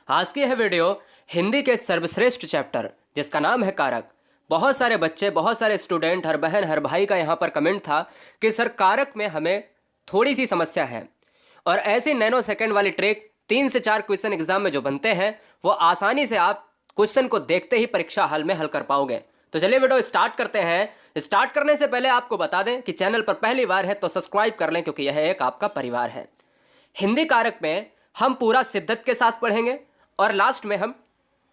आज की है वीडियो हिंदी के सर्वश्रेष्ठ चैप्टर जिसका नाम है कारक। बहुत सारे बच्चे, बहुत सारे स्टूडेंट, हर बहन हर भाई का यहाँ पर कमेंट था कि सर कारक में हमें थोड़ी सी समस्या है, और ऐसी नैनो सेकंड वाली ट्रिक 3 से 4 क्वेश्चन एग्जाम में जो बनते हैं वो आसानी से आप क्वेश्चन को देखते ही परीक्षा हॉल में हल कर पाओगे। तो चलिए वीडियो स्टार्ट करते हैं। स्टार्ट करने से पहले आपको बता दें कि चैनल पर पहली बार है तो सब्सक्राइब कर लें, क्योंकि यह एक आपका परिवार है। हिंदी कारक में हम पूरा शिद्दत के साथ पढ़ेंगे और लास्ट में हम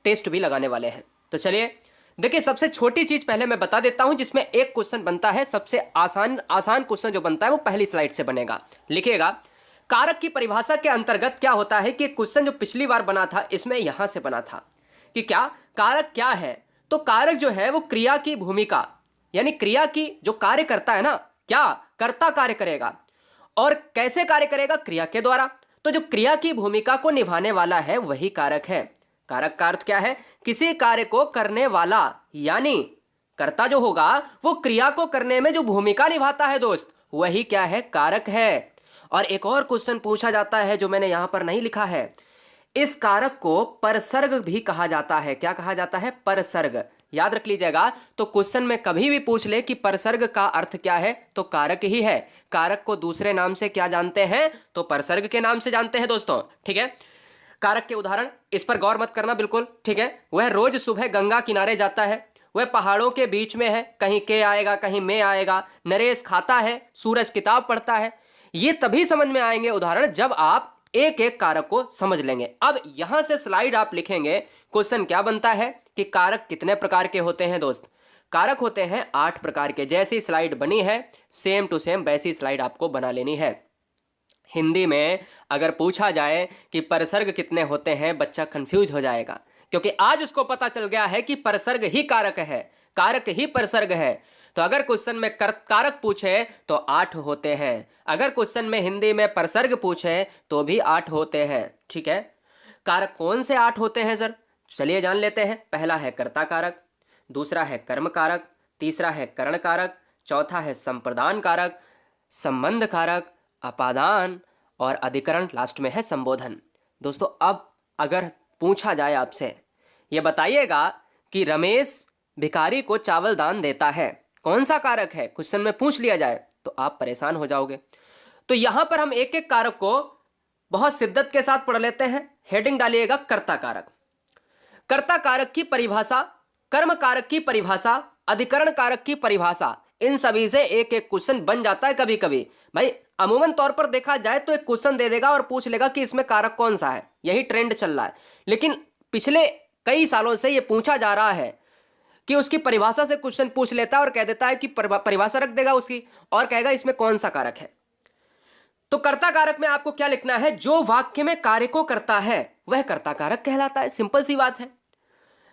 टेस्ट भी लगाने वाले हैं। तो चलिए देखिए, सबसे छोटी चीज पहले मैं बता देता हूं जिसमें एक क्वेश्चन बनता है। सबसे आसान क्वेश्चन जो बनता है वो पहली स्लाइड से बनेगा। लिखिएगा, कारक की परिभाषा के अंतर्गत क्या होता है कि क्वेश्चन जो पिछली बार बना था इसमें यहां से बना था कि क्या कारक क्या है। तो कारक जो है वो क्रिया की भूमिका, यानी क्रिया की जो कार्य करता है ना, क्या कर्ता कार्य करेगा और कैसे कार्य करेगा, क्रिया के द्वारा। तो जो क्रिया की भूमिका को निभाने वाला है वही कारक है। कारक का अर्थ क्या है? किसी कार्य को करने वाला, यानी कर्ता जो होगा वो क्रिया को करने में जो भूमिका निभाता है दोस्त, वही क्या है? कारक है। और एक और क्वेश्चन पूछा जाता है जो मैंने यहां पर नहीं लिखा है, इस कारक को परसर्ग भी कहा जाता है। क्या कहा जाता है? परसर्ग। याद रख लीजिएगा। तो क्वेश्चन में कभी भी पूछ ले कि परसर्ग का अर्थ क्या है, तो कारक ही है। कारक को दूसरे नाम से क्या जानते हैं? तो परसर्ग के नाम से जानते हैं दोस्तों। ठीक है, कारक के उदाहरण, इस पर गौर मत करना बिल्कुल। ठीक है, वह रोज सुबह गंगा किनारे जाता है, वह पहाड़ों के बीच में है, कहीं के आएगा कहीं में आएगा, नरेश खाता है, सूरज किताब पढ़ता है। ये तभी समझ में आएंगे उदाहरण जब आप एक एक कारक को समझ लेंगे। अब यहां से स्लाइड आप लिखेंगे, क्वेश्चन क्या बनता है कि कारक कितने प्रकार के होते हैं दोस्त? कारक होते हैं 8 प्रकार के। जैसी स्लाइड बनी है सेम टू सेम वैसी स्लाइड आपको बना लेनी है। हिंदी में अगर पूछा जाए कि परसर्ग कितने होते हैं, बच्चा कंफ्यूज हो जाएगा, क्योंकि आज उसको पता चल गया है कि परसर्ग ही कारक है, कारक ही परसर्ग है। तो अगर क्वेश्चन में कारक पूछे तो 8 होते हैं, अगर क्वेश्चन में हिंदी में परसर्ग पूछे तो भी 8 होते हैं। ठीक है, कारक कौन से 8 होते हैं सर? चलिए जान लेते हैं। पहला है कर्ता कारक, दूसरा है कर्म कारक, तीसरा है करण कारक, चौथा है संप्रदान कारक, संबंध कारक, अपादान और अधिकरण, लास्ट में है संबोधन। दोस्तों अब अगर पूछा जाए आपसे, ये बताइएगा कि रमेश भिखारी को चावल दान देता है, कौन सा कारक है? क्वेश्चन में पूछ लिया जाए तो आप परेशान हो जाओगे। तो यहां पर हम एक एक कारक को बहुत शिद्दत के साथ पढ़ लेते हैं। हेडिंग डालिएगा कर्ता कारक। कर्ता कारक की परिभाषा, कर्म कारक की परिभाषा, अधिकरण कारक की परिभाषा, इन सभी से एक एक क्वेश्चन बन जाता है। कभी कभी भाई अमूमन तौर पर देखा जाए तो एक क्वेश्चन दे देगा और पूछ लेगा कि इसमें कारक कौन सा है। यही ट्रेंड चल रहा है, लेकिन पिछले कई सालों से यह पूछा जा रहा है कि उसकी परिभाषा से क्वेश्चन पूछ लेता है और कह देता है कि परिभाषा रख देगा उसकी और कहेगा इसमें कौन सा कारक है। तो कर्ता कारक में आपको क्या लिखना है? जो वाक्य में कार्य को करता है वह कर्ता कारक कहलाता है। सिंपल सी बात है।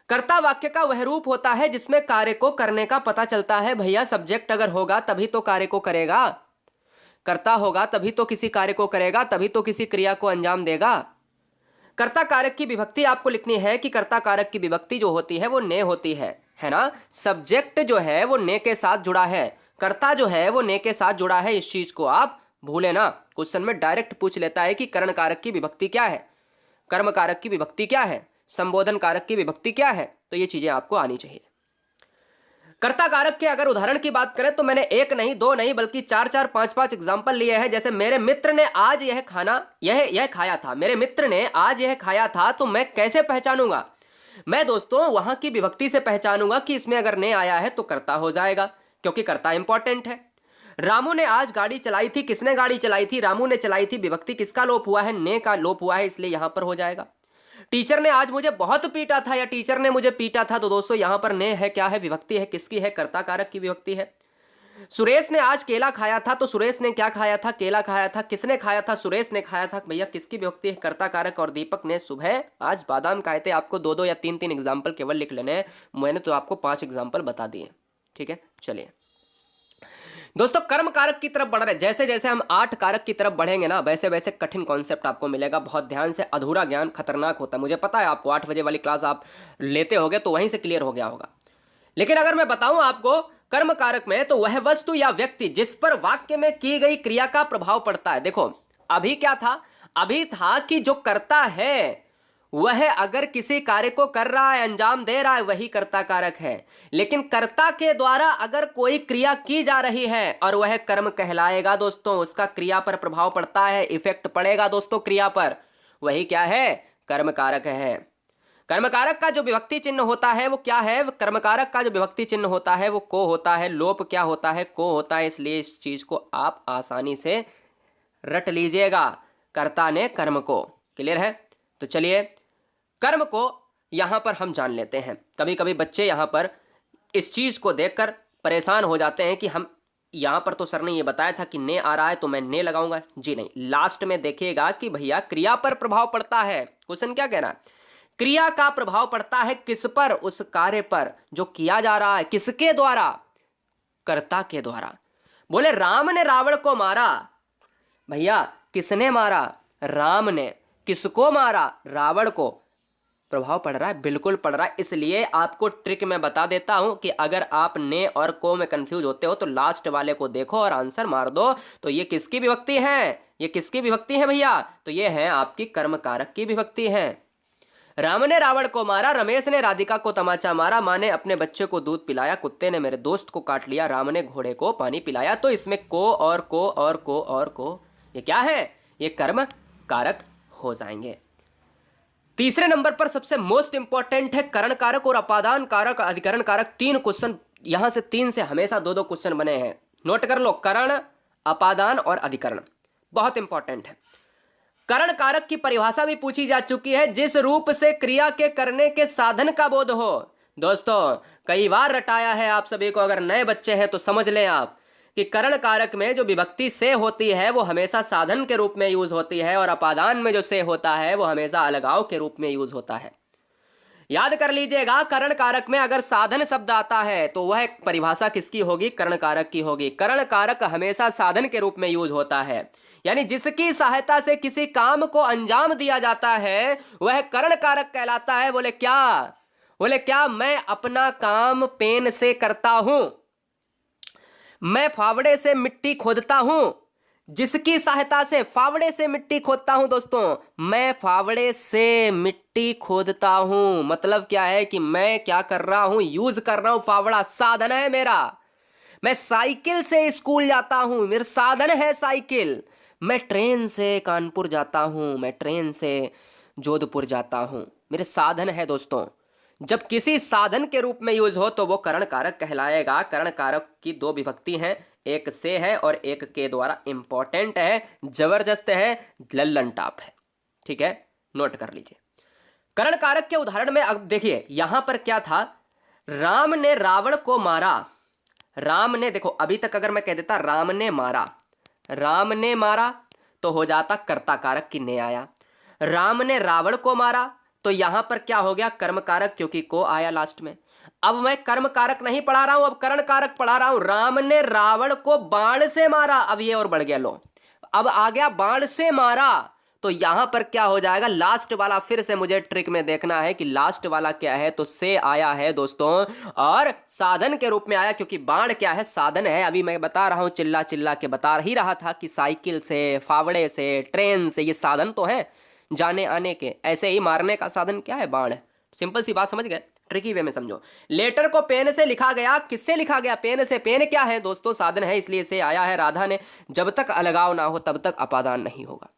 कर्ता वाक्य का वह रूप होता है जिसमें कार्य को करने का पता चलता है। भैया सब्जेक्ट अगर होगा तभी तो कार्य को करेगा, कर्ता होगा तभी तो किसी कार्य को करेगा, तभी तो किसी क्रिया को अंजाम देगा। कर्ता कारक की विभक्ति आपको लिखनी है कि कर्ता कारक की विभक्ति जो होती है वो ने होती है ना। सब्जेक्ट जो है वो ने के साथ जुड़ा है, कर्ता जो है वो ने के साथ जुड़ा है। इस चीज को आप भूले ना। क्वेश्चन में डायरेक्ट पूछ लेता है कि करण कारक की विभक्ति क्या है, कर्म कारक की विभक्ति क्या है, संबोधन कारक की विभक्ति क्या है। तो ये चीजें आपको आनी चाहिए। कर्ता कारक के अगर उदाहरण की बात करें तो मैंने एक नहीं, दो नहीं, बल्कि 4-4, 5-5 एग्जाम्पल लिए हैं। जैसे मेरे मित्र ने आज यह खाना यह खाया था, मेरे मित्र ने आज यह खाया था, तो मैं कैसे पहचानूंगा? मैं दोस्तों वहां की विभक्ति से पहचानूंगा कि इसमें अगर ने आया है तो कर्ता हो जाएगा, क्योंकि कर्ता इंपॉर्टेंट है। रामू ने आज गाड़ी चलाई थी, किसने गाड़ी चलाई थी? रामू ने चलाई थी। विभक्ति किसका लोप हुआ है? ने का लोप हुआ है, इसलिए यहां पर हो जाएगा। टीचर ने आज मुझे बहुत पीटा था या टीचर ने मुझे पीटा था, तो दोस्तों यहां पर ने है, क्या है? विभक्ति है। किसकी है? कर्ता कारक की विभक्ति है। सुरेश ने आज केला खाया था, तो सुरेश ने क्या खाया था? केला खाया था। किसने खाया था? सुरेश ने खाया था। भैया किसकी विभक्ति है? कर्ता कारक। और दीपक ने सुबह आज बादाम खाए थे। आपको 2-2 या 3-3 एग्जाम्पल केवल लिख लेने हैं, मैंने तो आपको 5 एग्जाम्पल बता दिए। ठीक है, चलिए दोस्तों कर्म कारक की तरफ बढ़ रहे। जैसे जैसे हम 8 कारक की तरफ बढ़ेंगे ना, वैसे वैसे कठिन कॉन्सेप्ट आपको मिलेगा। बहुत ध्यान से, अधूरा ज्ञान खतरनाक होता है। मुझे पता है आपको 8 बजे वाली क्लास आप लेते होगे तो वहीं से क्लियर हो गया होगा, लेकिन अगर मैं बताऊं आपको कर्म कारक में, तो वह वस्तु या व्यक्ति जिस पर वाक्य में की गई क्रिया का प्रभाव पड़ता है। देखो अभी क्या था? अभी था कि जो कर्ता है वह अगर किसी कार्य को कर रहा है, अंजाम दे रहा है, वही कर्ता कारक है। लेकिन कर्ता के द्वारा अगर कोई क्रिया की जा रही है और वह कर्म कहलाएगा दोस्तों, उसका क्रिया पर प्रभाव पड़ता है, इफेक्ट पड़ेगा दोस्तों क्रिया पर, वही क्या है, कर्म कारक है। कर्म कारक का जो विभक्ति चिन्ह होता है वो क्या है, कर्म कारक का जो विभक्ति चिन्ह होता है वो को होता है, लोप क्या होता है, को होता है। इसलिए इस चीज को आप आसानी से रट लीजिएगा, कर्ता ने कर्म को। क्लियर है? तो चलिए कर्म को यहां पर हम जान लेते हैं। कभी कभी बच्चे यहां पर इस चीज को देखकर परेशान हो जाते हैं कि हम यहां पर तो सर ने ये बताया था कि ने आ रहा है तो मैं ने लगाऊंगा। जी नहीं, लास्ट में देखिएगा कि भैया क्रिया पर प्रभाव पड़ता है। क्वेश्चन क्या कह रहा है, क्रिया का प्रभाव पड़ता है किस पर, उस कार्य पर जो किया जा रहा है, किसके द्वारा, कर्ता के द्वारा। बोले राम ने रावण को मारा, भैया किसने मारा, राम ने। किसको मारा, रावण को। प्रभाव पड़ रहा है, बिल्कुल पड़ रहा है। इसलिए आपको ट्रिक में बता देता हूं कि अगर आप ने और को में कंफ्यूज होते हो तो लास्ट वाले को देखो और आंसर मार दो। तो ये किसकी विभक्ति है, ये किसकी विभक्ति है भैया, तो ये है आपकी कर्म कारक की विभक्ति है। राम ने रावण को मारा, रमेश ने राधिका को तमाचा मारा, माँ ने अपने बच्चे को दूध पिलाया, कुत्ते ने मेरे दोस्त को काट लिया, राम ने घोड़े को पानी पिलाया। तो इसमें को और को और को और को ये क्या है, ये कर्म कारक हो जाएंगे। तीसरे नंबर पर सबसे मोस्ट इंपॉर्टेंट है करण कारक और अपादान कारक, अधिकरण कारक। 3 क्वेश्चन यहां से 3 से हमेशा 2-2 क्वेश्चन बने हैं, नोट कर लो। करण, अपादान और अधिकरण बहुत इंपॉर्टेंट है। करण कारक की परिभाषा भी पूछी जा चुकी है, जिस रूप से क्रिया के करने के साधन का बोध हो। दोस्तों कई बार रटाया है आप सभी को, अगर नए बच्चे हैं तो समझ लें आप कि करण कारक में जो विभक्ति से होती है वो हमेशा साधन के रूप में यूज होती है, और अपादान में जो से होता है वो हमेशा अलगाव के रूप में यूज होता है। याद कर लीजिएगा, करण कारक में अगर साधन शब्द आता है तो वह परिभाषा किसकी होगी, करण कारक की होगी। करण कारक हमेशा साधन के रूप में यूज होता है, यानी जिसकी सहायता से किसी काम को अंजाम दिया जाता है वह करण कारक कहलाता है। बोले क्या, बोले क्या, मैं अपना काम पेन से करता हूं, मैं फावड़े से मिट्टी खोदता हूं, जिसकी सहायता से फावड़े से मिट्टी खोदता हूं। दोस्तों मैं फावड़े से मिट्टी खोदता हूं, मतलब क्या है कि मैं क्या कर रहा हूं, यूज कर रहा हूं फावड़ा, साधन है मेरा। मैं साइकिल से स्कूल जाता हूं, मेरा साधन है साइकिल। मैं ट्रेन से कानपुर जाता हूं, मैं ट्रेन से जोधपुर जाता हूं, मेरे साधन है। दोस्तों जब किसी साधन के रूप में यूज हो तो वो करण कारक कहलाएगा। करण कारक की 2 विभक्ति हैं, एक से है और एक के द्वारा। इंपॉर्टेंट है, जबरदस्त है, लल्लन टाप है। ठीक है, नोट कर लीजिए। करण कारक के उदाहरण में अब देखिए यहां पर क्या था, राम ने रावण को मारा। राम ने, देखो अभी तक अगर मैं कह देता राम ने मारा, राम ने मारा तो हो जाता कर्ता कारक की ने आया। राम ने रावण को मारा तो यहां पर क्या हो गया, कर्म कारक, क्योंकि को आया लास्ट में। अब मैं कर्म कारक नहीं पढ़ा रहा हूं, अब करण कारक पढ़ा रहा हूं। राम ने रावण को बाण से मारा, अब ये और बढ़ गया, लो अब आ गया बाण से मारा। तो यहां पर क्या हो जाएगा, लास्ट वाला फिर से मुझे ट्रिक में देखना है कि लास्ट वाला क्या है। तो से आया है दोस्तों और साधन के रूप में आया, क्योंकि बाण क्या है, साधन है। अभी मैं बता रहा हूं, चिल्ला चिल्ला के बता ही रहा था कि साइकिल से, फावड़े से, ट्रेन से, ये साधन तो है जाने आने के। ऐसे ही मारने का साधन क्या है, बाण है। सिंपल सी बात समझ गए, ट्रिकी वे में समझो। लेटर को पेन से लिखा गया, किससे लिखा गया, पेन से। पेन क्या है दोस्तों, साधन है, इसलिए से आया है। राधा ने, जब तक अलगाव ना हो तब तक अपादान नहीं होगा।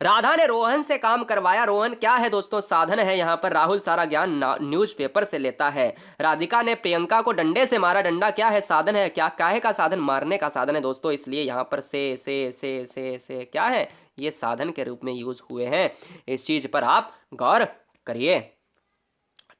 राधा ने रोहन से काम करवाया, रोहन क्या है दोस्तों, साधन है। यहां पर राहुल सारा ज्ञान न्यूज़पेपर से लेता है। राधिका ने प्रियंका को डंडे से मारा, डंडा क्या है, साधन है। क्या काहे का साधन, मारने का साधन है दोस्तों, इसलिए यहां पर से क्या है, ये साधन के रूप में यूज हुए हैं। इस चीज पर आप गौर करिए,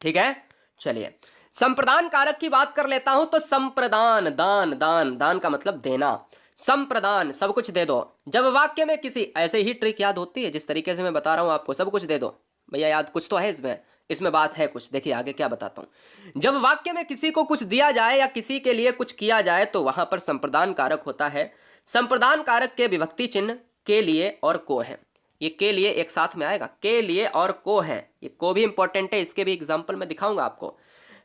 ठीक है। चलिए संप्रदान कारक की बात कर लेता हूं। तो संप्रदान, दान, दान, दान का मतलब देना। संप्रदान, सब कुछ दे दो। जब वाक्य में किसी, ऐसे ही ट्रिक याद होती है जिस तरीके से मैं बता रहा हूं आपको, सब कुछ दे दो भैया, याद कुछ तो है इसमें बात है कुछ। देखिए आगे क्या बताता हूं। जब वाक्य में किसी को कुछ दिया जाए या किसी के लिए कुछ किया जाए तो वहां पर संप्रदान कारक होता है। संप्रदान कारक के विभक्ति चिन्ह के लिए और को है। ये के लिए एक साथ में आएगा, के लिए और को है। ये को भी इंपॉर्टेंट है, इसके भी एग्जाम्पल मैं दिखाऊंगा आपको।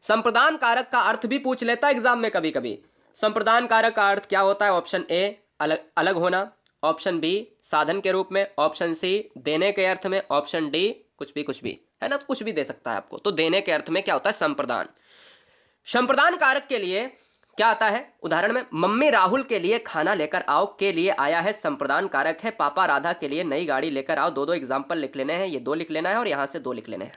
संप्रदान कारक का अर्थ भी पूछ लेता है एग्जाम में कभी कभी। संप्रदान कारक का अर्थ क्या होता है, ऑप्शन ए अलग अलग होना, ऑप्शन बी साधन के रूप में, ऑप्शन सी देने के अर्थ में, ऑप्शन डी कुछ भी है ना, तो कुछ भी दे सकता है आपको। तो देने के अर्थ में क्या होता है, संप्रदान। संप्रदान कारक के लिए क्या आता है, उदाहरण में मम्मी राहुल के लिए खाना लेकर आओ के लिए आया है, संप्रदान कारक है। पापा राधा के लिए नई गाड़ी लेकर आओ, दो एग्जाम्पल लिख लेने हैं, ये 2 लिख लेना है और यहां से 2 लिख लेने हैं।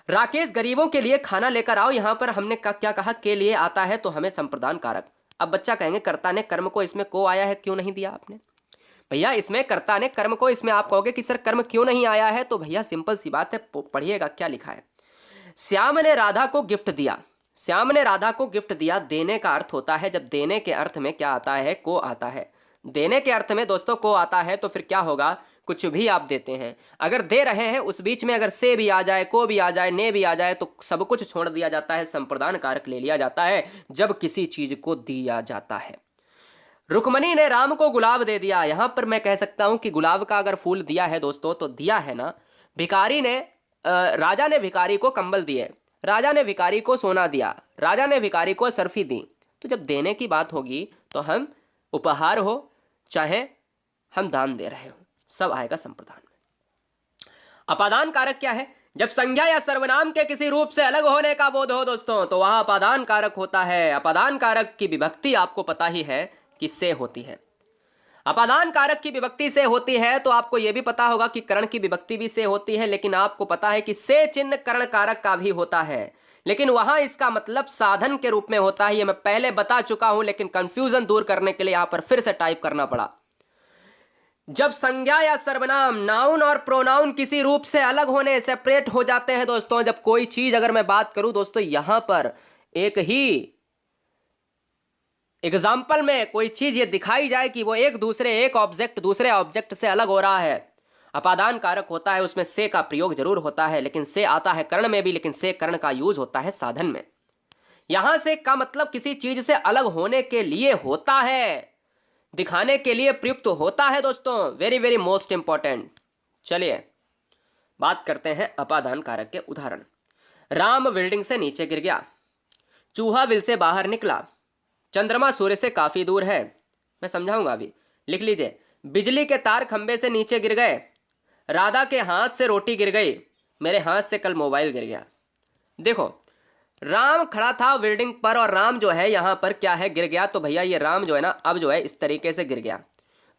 राकेश गरीबों के लिए खाना लेकर आओ, यहां पर हमने क्या कहा, के लिए आता है, तो हमें संप्रदान कारक। अब बच्चा कहेंगे कर्ता ने कर्म को इसमें को आया है, क्यों नहीं दिया आपने? भैया इसमें कर्ता ने कर्म को, इसमें आप कहोगे कि सर कर्म क्यों नहीं आया है, तो भैया सिंपल सी बात है, पढ़िएगा क्या लिखा है। श्याम ने राधा को गिफ्ट दिया, श्याम ने राधा को गिफ्ट दिया, देने का अर्थ होता है, जब देने के अर्थ में क्या आता है, को आता है। देने के अर्थ में दोस्तों को आता है, तो फिर क्या होगा, कुछ भी आप देते हैं, अगर दे रहे हैं उस बीच में अगर से भी आ जाए, को भी आ जाए, ने भी आ जाए, तो सब कुछ छोड़ दिया जाता है, संप्रदान कारक ले लिया जाता है जब किसी चीज को दिया जाता है। रुक्मणी ने राम को गुलाब दे दिया, यहां पर मैं कह सकता हूं कि गुलाब का अगर फूल दिया है दोस्तों तो दिया है ना। भिखारी ने राजा ने भिखारी को कंबल दिए, राजा ने भिखारी को सोना दिया, राजा ने भिखारी को सर्फी दी। तो जब देने की बात होगी तो हम उपहार हो चाहे हम दान दे रहे हो, सब आएगा संप्रदान में। अपादान कारक क्या है, जब संज्ञा या सर्वनाम के किसी रूप से अलग होने का बोध हो दोस्तों, तो वहां अपादान कारक होता है। अपादान कारक की विभक्ति आपको पता ही है कि से होती है। अपादान कारक की विभक्ति से होती है, तो आपको यह भी पता होगा कि करण की विभक्ति भी से होती है, लेकिन आपको पता है कि से चिन्ह करण कारक का भी होता है, लेकिन वहां इसका मतलब साधन के रूप में होता है। ये मैं पहले बता चुका हूं, लेकिन कंफ्यूजन दूर करने के लिए यहां पर फिर से टाइप करना पड़ा। जब संज्ञा या सर्वनाम, नाउन और प्रोनाउन किसी रूप से अलग होने, सेपरेट हो जाते हैं दोस्तों, जब कोई चीज, अगर मैं बात करूं दोस्तों यहां पर एक ही एग्जाम्पल में कोई चीज ये दिखाई जाए कि वो एक ऑब्जेक्ट दूसरे ऑब्जेक्ट से अलग हो रहा है, अपादान कारक होता है, उसमें से का प्रयोग जरूर होता है, लेकिन से आता है कर्ण में भी, लेकिन से कर्ण का यूज होता है साधन में। यहां से का मतलब किसी चीज से अलग होने के लिए होता है, दिखाने के लिए प्रयुक्त होता है दोस्तों, वेरी वेरी मोस्ट इंपॉर्टेंट। चलिए बात करते हैं अपादान कारक के उदाहरण। राम बिल्डिंग से नीचे गिर गया, चूहा बिल से बाहर निकला, चंद्रमा सूर्य से काफी दूर है। मैं समझाऊंगा अभी, लिख लीजिए। बिजली के तार खंबे से नीचे गिर गए, राधा के हाथ से रोटी गिर गई, मेरे हाथ से कल मोबाइल गिर गया। देखो राम खड़ा था बिल्डिंग पर, और राम जो है यहां पर क्या है, गिर गया। तो भैया ये राम जो है ना, अब जो है इस तरीके से गिर गया,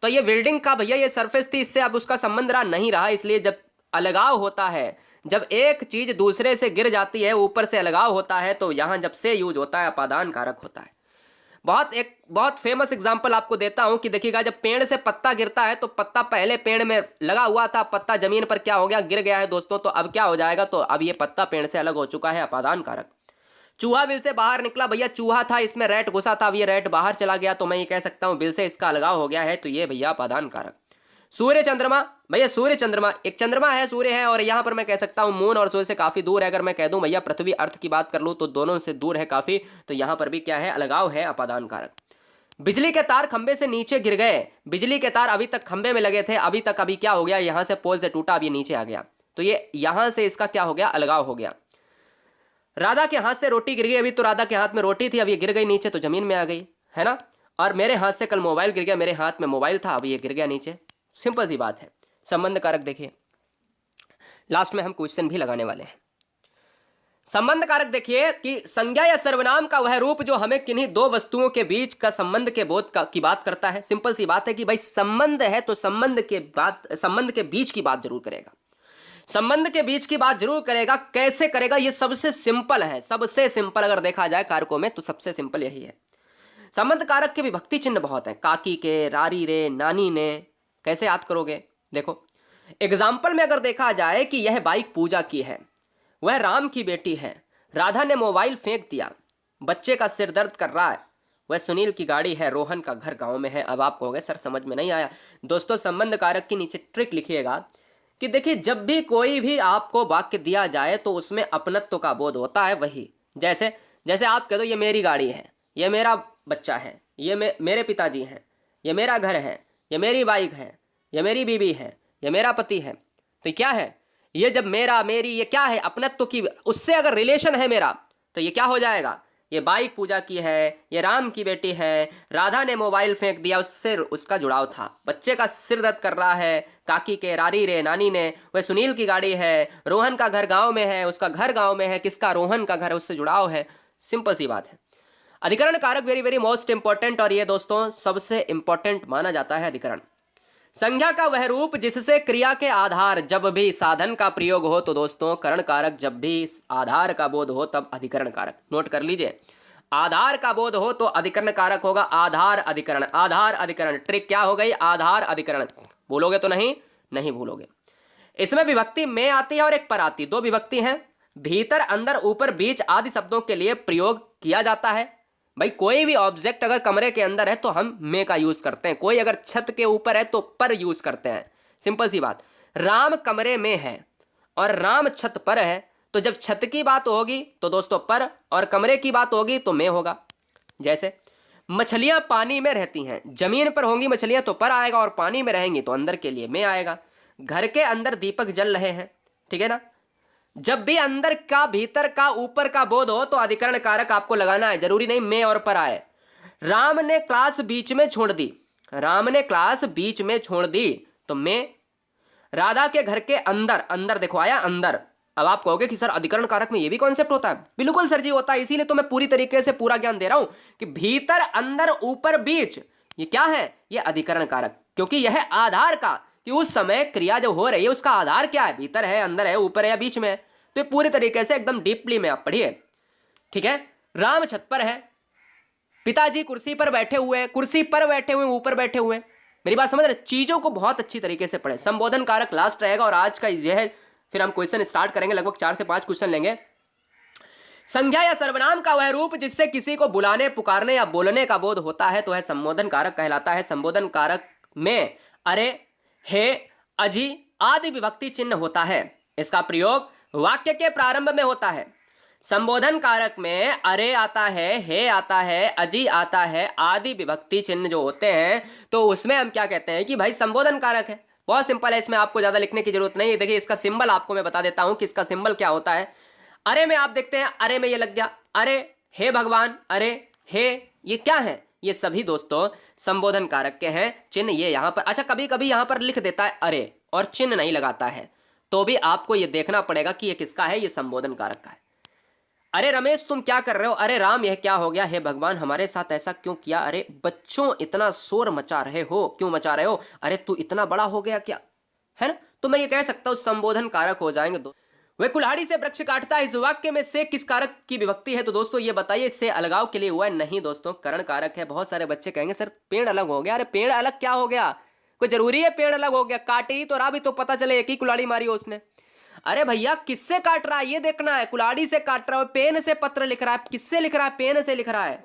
तो ये बिल्डिंग का भैया ये सरफेस थी, इससे अब उसका संबंध रहा नहीं रहा। इसलिए जब अलगाव होता है, जब एक चीज दूसरे से गिर जाती है, ऊपर से अलगाव होता है, तो यहां जब से यूज होता है अपादान कारक होता है। बहुत फेमस एग्जांपल आपको देता हूं कि देखिएगा, जब पेड़ से पत्ता गिरता है तो पत्ता पहले पेड़ में लगा हुआ था, पत्ता जमीन पर क्या हो गया, गिर गया है दोस्तों। तो अब क्या हो जाएगा, तो अब ये पत्ता पेड़ से अलग हो चुका है, अपादान कारक। चूहा बिल से बाहर निकला, भैया चूहा था, इसमें रैट घुसा था, अब ये रैट बाहर चला गया, तो मैं ये कह सकता हूं बिल से इसका अलगाव हो गया है, तो ये भैया अपादान कारक। सूर्य चंद्रमा, भैया सूर्य चंद्रमा, एक चंद्रमा है, सूर्य है, और यहां पर मैं कह सकता हूं मून और सूर्य से काफी दूर है। अगर मैं कह दूं भैया पृथ्वी अर्थ की बात कर लूं तो दोनों से दूर है काफी, तो यहां पर भी क्या है, अलगाव है, अपादान कारक। बिजली के तार खंबे से नीचे गिर गए, बिजली के तार अभी तक खंबे में लगे थे, अभी क्या हो गया, यहां से पोल से टूटा, अब ये नीचे आ गया, तो ये यहां से इसका क्या हो गया, अलगाव हो गया। राधा के हाथ से रोटी गिर गई, अभी तो राधा के हाथ में रोटी थी, अब ये गिर गई नीचे, तो जमीन में आ गई, है ना। और मेरे हाथ से कल मोबाइल गिर गया, मेरे हाथ में मोबाइल था, अब ये गिर गया नीचे, सिंपल सी बात है। संबंध कारक देखिए, लास्ट में हम क्वेश्चन भी लगाने वाले हैं। संबंध कारक देखिए कि संज्ञा या सर्वनाम का वह रूप जो हमें किन्हीं दो वस्तुओं के बीच का संबंध के बोध की बात करता है। सिंपल सी बात है कि भाई संबंध है तो संबंध के बीच की बात जरूर करेगा, संबंध के बीच की बात जरूर करेगा। कैसे करेगा, ये सबसे सिंपल है, सबसे सिंपल अगर देखा जाए कारकों में तो सबसे सिंपल यही है। संबंध कारक के विभक्ति चिन्ह बहुत है, काकी के, रारी रे, नानी ने, कैसे याद करोगे। देखो एग्जाम्पल में अगर देखा जाए कि यह बाइक पूजा की है, वह राम की बेटी है, राधा ने मोबाइल फेंक दिया, बच्चे का सिर दर्द कर रहा है, वह सुनील की गाड़ी है, रोहन का घर गांव में है। अब आप कहोगे सर समझ में नहीं आया। दोस्तों संबंध कारक की नीचे ट्रिक लिखिएगा कि देखिए जब भी कोई भी आपको वाक्य दिया जाए तो उसमें अपनत्व का बोध होता है। वही जैसे आप कह दो ये मेरी गाड़ी है, ये मेरा बच्चा है, ये मेरे पिताजी हैं, ये मेरा घर है, ये मेरी बाइक है, ये मेरी बीवी है, ये मेरा पति है, तो क्या है, ये जब मेरा मेरी ये क्या है, अपनत्व की, उससे अगर रिलेशन है मेरा तो ये क्या हो जाएगा, ये बाइक पूजा की है, ये राम की बेटी है, राधा ने मोबाइल फेंक दिया, उससे उसका जुड़ाव था। बच्चे का सिर दर्द कर रहा है, काकी के रारी रे नानी ने, वह सुनील की गाड़ी है, रोहन का घर गांव में है, उसका घर गांव में है, किसका, रोहन का घर है, उससे जुड़ाव है। सिंपल सी बात है। अधिकरण कारक वेरी वेरी मोस्ट इंपॉर्टेंट, और ये दोस्तों सबसे इंपॉर्टेंट माना जाता है अधिकरण। संज्ञा का वह रूप जिससे क्रिया के आधार जब भी साधन का प्रयोग हो, तो दोस्तों करण कारक जब भी आधार का बोध हो तब अधिकरण कारक। नोट कर लीजिए, आधार का बोध हो तो अधिकरण कारक होगा। आधार अधिकरण, आधार अधिकरण, ट्रिक क्या हो गई, आधार अधिकरण। भूलोगे तो नहीं भूलोगे। इसमें विभक्ति में आती है और एक पर आती, दो विभक्ति हैं। भीतर, अंदर, ऊपर, बीच आदि शब्दों के लिए प्रयोग किया जाता है। भाई कोई भी ऑब्जेक्ट अगर कमरे के अंदर है तो हम में का यूज करते हैं, कोई अगर छत के ऊपर है तो पर यूज करते हैं। सिंपल सी बात। राम कमरे में है और राम छत पर है, तो जब छत की बात होगी तो दोस्तों पर, और कमरे की बात होगी तो में होगा। जैसे मछलियां पानी में रहती हैं, जमीन पर होंगी मछलियां तो पर आएगा, और पानी में रहेंगी तो अंदर के लिए में आएगा। घर के अंदर दीपक जल रहे हैं, ठीक है ना। जब भी अंदर का, भीतर का, ऊपर का बोध हो तो अधिकरण कारक आपको लगाना है, जरूरी नहीं में और पर आए। राम ने क्लास बीच में छोड़ दी, राम ने क्लास बीच में छोड़ दी तो में। राधा के घर के अंदर, अंदर देखो आया अंदर। अब आप कहोगे कि सर अधिकरण कारक में ये भी कॉन्सेप्ट होता है। बिल्कुल सर जी होता है, इसीलिए तो मैं पूरी तरीके से पूरा ज्ञान दे रहा हूं कि भीतर, अंदर, ऊपर, बीच, ये क्या है, ये अधिकरण कारक। क्योंकि यह आधार का, कि उस समय क्रिया जो हो रही है उसका आधार क्या है, भीतर है, अंदर है, ऊपर है या बीच में है। तो ये पूरी तरीके से एकदम डीपली में आप पढ़िए, ठीक है। राम छत पर है, पिताजी कुर्सी पर बैठे हुए हैं, कुर्सी पर बैठे हुए, ऊपर बैठे हुए। मेरी बात समझ रहे, चीजों को बहुत अच्छी तरीके से पढ़े। संबोधन कारक लास्ट रहेगा और आज का यह है, फिर हम क्वेश्चन स्टार्ट करेंगे, लगभग 4 से 5 क्वेश्चन लेंगे। संज्ञा या सर्वनाम का वह रूप जिससे किसी को बुलाने, पुकारने या बोलने का बोध होता है तो वह संबोधन कारक कहलाता है। संबोधन कारक में अरे, हे, अजी आदि विभक्ति चिन्ह होता है। इसका प्रयोग वाक्य के प्रारंभ में होता है। संबोधन कारक में अरे आता है, हे आता है, अजी आता है, आदि विभक्ति चिन्ह जो होते हैं तो उसमें हम क्या कहते हैं कि भाई संबोधन कारक है। बहुत सिंपल है, इसमें आपको ज्यादा लिखने की जरूरत नहीं है। देखिए इसका सिंबल आपको मैं बता देता हूं कि इसका सिंबल क्या होता है। अरे में आप देखते हैं, अरे में ये लग गया, अरे, हे भगवान, अरे, हे, ये क्या है, ये सभी दोस्तों संबोधन कारक के हैं। चिन्ह ये यहां पर, अच्छा कभी कभी यहां पर लिख देता है अरे और चिन्ह नहीं लगाता है, तो भी आपको ये देखना पड़ेगा कि ये किसका है, ये संबोधन कारक का है। अरे रमेश तुम क्या कर रहे हो, अरे राम यह क्या हो गया, हे भगवान हमारे साथ ऐसा क्यों किया, अरे बच्चों इतना शोर मचा रहे हो, क्यों मचा रहे हो, अरे तू इतना बड़ा हो गया क्या, है ना। तो मैं ये कह सकता हूं संबोधन कारक हो जाएंगे दो। वह कुल्हाड़ी से वृक्ष काटता है, इस वाक्य में से किस कारक की विभक्ति है, तो दोस्तों ये बताइए, इससे अलगाव के लिए हुआ है, नहीं दोस्तों करण कारक है। बहुत सारे बच्चे कहेंगे सर पेड़ अलग हो गया, अरे पेड़ अलग क्या हो गया, कोई जरूरी है पेड़ अलग हो गया, काटे ही तो रहा भी तो पता चले एक ही कुल्हाड़ी मारी हो उसने। अरे भैया किससे काट रहा है ये देखना है, कुल्हाड़ी से काट रहा है, पेन से पत्र लिख रहा है, किससे लिख रहा है, पेन से लिख रहा है।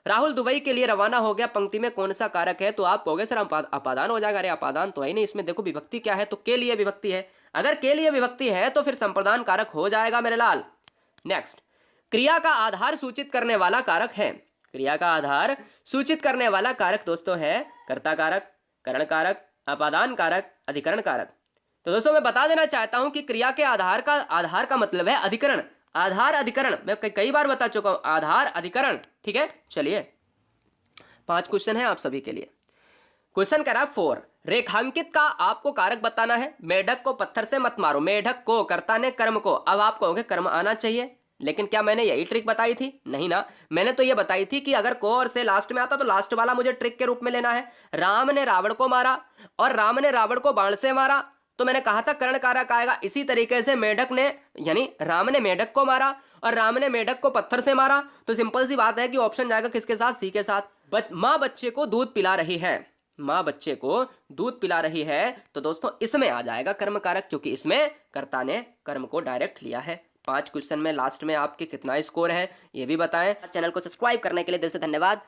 राहुल दुबई के लिए रवाना हो गया, पंक्ति में कौन सा कारक है, तो आप कहोगे सर अपादान हो जाएगा, अरे अपादान तो है नहीं, इसमें देखो विभक्ति क्या है, तो के लिए विभक्ति है। अगर के लिए विभक्ति है तो फिर संप्रदान कारक हो जाएगा मेरे लाल। नेक्स्ट, क्रिया का आधार सूचित करने वाला कारक है। क्रिया का आधार सूचित करने वाला कारक दोस्तों है कर्ता कारक, करण कारक, अपादान कारक, अधिकरण कारक। तो दोस्तों मैं बता देना चाहता हूं कि क्रिया के आधार का मतलब है अधिकरण, आधार अधिकरण, मैं कई बार बता चुका हूं, आधार अधिकरण, ठीक है। चलिए 5 क्वेश्चन है आप सभी के लिए। क्वेश्चन करा 4, रेखांकित का आपको कारक बताना है। मेढक को पत्थर से मत मारो, मेढक को, कर्ता ने कर्म को। अब आप कहोगे कर्म आना चाहिए, लेकिन क्या मैंने यही ट्रिक बताई थी, नहीं ना। मैंने तो ये बताई थी कि अगर को और से लास्ट में आता तो लास्ट वाला मुझे ट्रिक के रूप में लेना है। राम ने रावण को मारा और राम ने रावण को बाण से मारा, तो मैंने कहा था कर्ण कारक आएगा। इसी तरीके से मेढक ने, यानी राम ने मेढक को मारा और राम ने मेढक को पत्थर से मारा, तो सिंपल सी बात है कि ऑप्शन जाएगा किसके साथ, सी के साथ। माँ बच्चे को दूध पिला रही है, माँ बच्चे को दूध पिला रही है, तो दोस्तों इसमें आ जाएगा कर्म कारक, क्योंकि इसमें कर्ता ने कर्म को डायरेक्ट लिया है। 5 क्वेश्चन में लास्ट में आपके कितना स्कोर है ये भी बताएं। चैनल को सब्सक्राइब करने के लिए दिल से धन्यवाद।